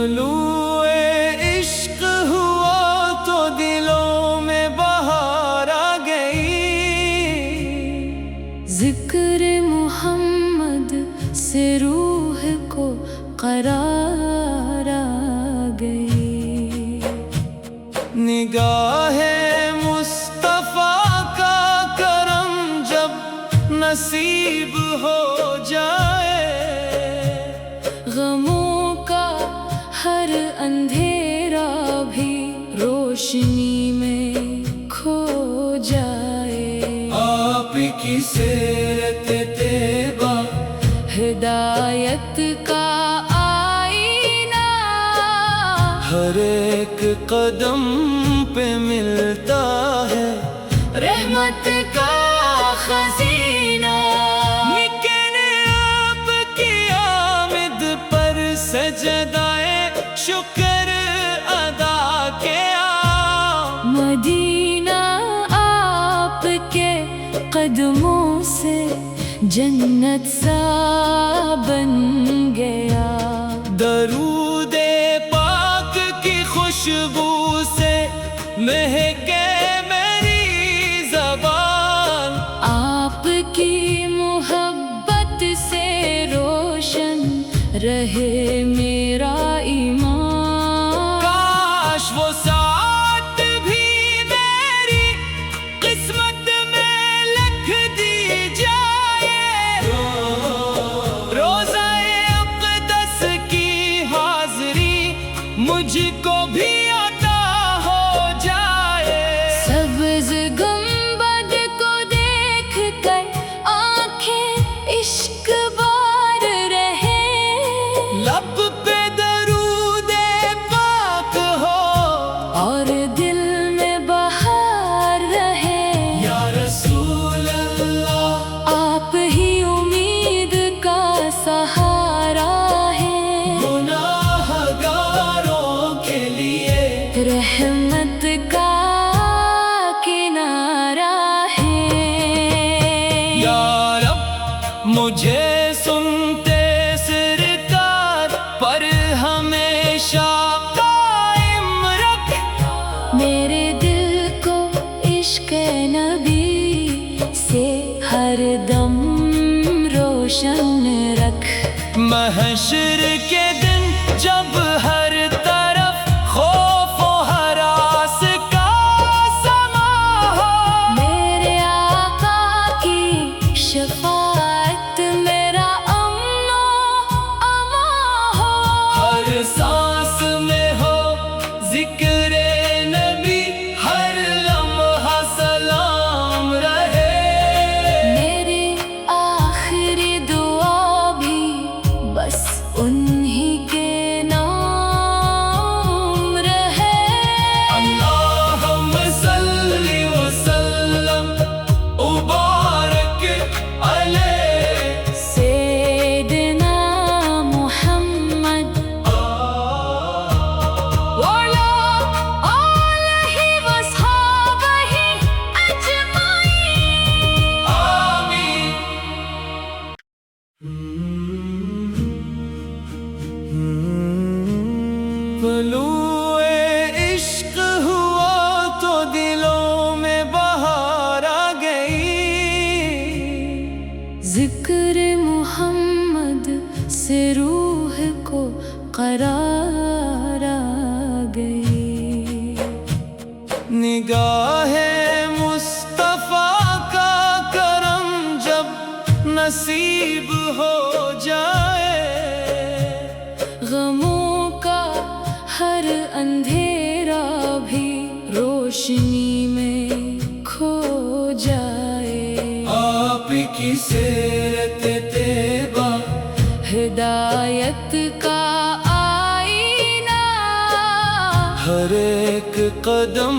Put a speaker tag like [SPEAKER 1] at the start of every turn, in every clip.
[SPEAKER 1] طلوع عشق ہوا تو دلوں میں بہار آ گئی،
[SPEAKER 2] ذکر محمد سے روح کو قرار آ گئی،
[SPEAKER 1] نگاہ مصطفیٰ کا کرم جب نصیب ہو جائے،
[SPEAKER 2] غموں کا ہر اندھیرا بھی روشنی میں کھو جائے،
[SPEAKER 1] آپ کی سیرت طیبہ
[SPEAKER 2] ہدایت کا آئینہ،
[SPEAKER 1] ہر ایک قدم پہ ملتا ہے
[SPEAKER 2] رحمت کا خزینہ،
[SPEAKER 1] آپ کی آمد پر سجدائے شکر ادا کیا،
[SPEAKER 2] مدینہ آپ کے قدموں سے جنت سا بن گیا،
[SPEAKER 1] درود پاک کی خوشبو سے مہکے میری زبان،
[SPEAKER 2] آپ کی محبت سے روشن رہے میرا ایمان،
[SPEAKER 1] کاش وہ ساتھ بھی میری قسمت میں لکھ دی جائے، روزہ اقدس کی حاضری مجھ کو بھی عطا ہو جائے،
[SPEAKER 2] سبز گنبد کو دیکھ کر آنکھیں عشق بار رہے،
[SPEAKER 1] لب پہ درود پاک ہو
[SPEAKER 2] اور دل میں بہار رہے،
[SPEAKER 1] یا رسول اللہ،
[SPEAKER 2] آپ ہی امید کا سہارا ہے،
[SPEAKER 1] گناہ گاروں کے لیے
[SPEAKER 2] رحمت کا کنارہ ہے،
[SPEAKER 1] یا رب مجھے سنتے سرکار پر ہمیشہ قائم رکھ،
[SPEAKER 2] میرے دل کو عشق نبی سے ہر دم روشن رکھ،
[SPEAKER 1] محشر کے دن جب ہر طرف خوف و ہراس کا سما ہو،
[SPEAKER 2] میرے آقا کی شفاعت میرا امن و امان ہو،
[SPEAKER 1] ہر سانس میں ہو ذکر نبی، ہر لمحہ سلام رہے،
[SPEAKER 2] میری آخری دعا بھی بس انہی کے نام رہے،
[SPEAKER 1] اللہم صلی وسلم وبارک علیہ،
[SPEAKER 2] سیدنا محمد وعلی آلہ وصحابہ اجمعین،
[SPEAKER 1] آمین۔ طلوع عشق ہوا تو دلوں میں بہار آ گئی،
[SPEAKER 2] ذکر محمد سے روح کو قرار آ گئی،
[SPEAKER 1] نگاہ مصطفیٰ کا کرم جب نصیب ہو جائے،
[SPEAKER 2] غموں کا ہر اندھیرا بھی روشنی میں کھو جائے،
[SPEAKER 1] آپ کی سیرت طیبہ
[SPEAKER 2] ہدایت کا آئینہ،
[SPEAKER 1] ہر ایک قدم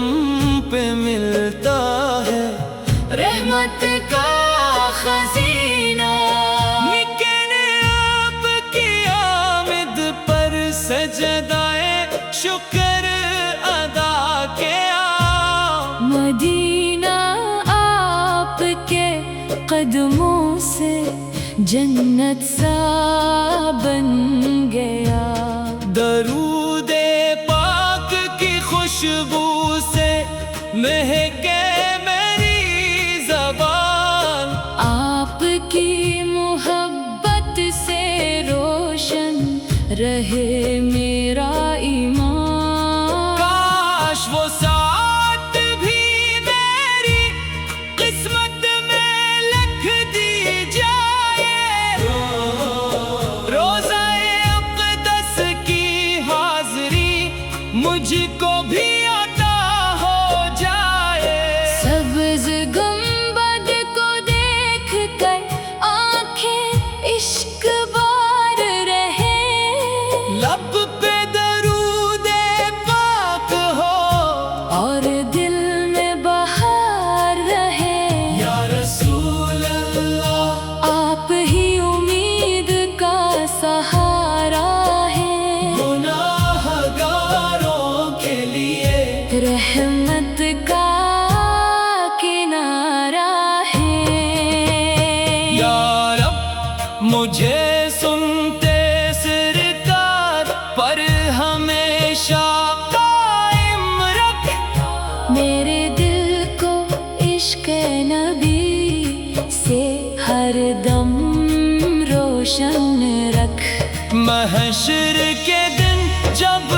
[SPEAKER 1] پہ ملتا ہے
[SPEAKER 2] رحمت کا خزینہ،
[SPEAKER 1] آپ کی آمد پر سجدائے شکر ادا کیا،
[SPEAKER 2] مدینہ آپ کے قدموں سے جنت سا بن گیا،
[SPEAKER 1] درود
[SPEAKER 2] رہے میرا ایمان.
[SPEAKER 1] کاش وہ ساتھ بھی میری قسمت میں لکھ دی جائے. روزہ اقدس کی حاضری مجھ کو بھی عطا ہو جائے.
[SPEAKER 2] سبز گنبد کو دیکھ کر آنکھیں عشق بار رہے.
[SPEAKER 1] لب پہ درود پاک ہو
[SPEAKER 2] اور دل میں بہار رہے.
[SPEAKER 1] یا رسول اللہ،
[SPEAKER 2] آپ ہی امید کا سہارا ہے.
[SPEAKER 1] گناہ گاروں کے لیے
[SPEAKER 2] رحمت کا کنارہ ہے.
[SPEAKER 1] یا رب مجھے سنتے سرکار پر ہمیشہ قائم رکھ.
[SPEAKER 2] میرے دل کو عشق نبی سے ہر دم روشن رکھ.
[SPEAKER 1] محشر کے دن جب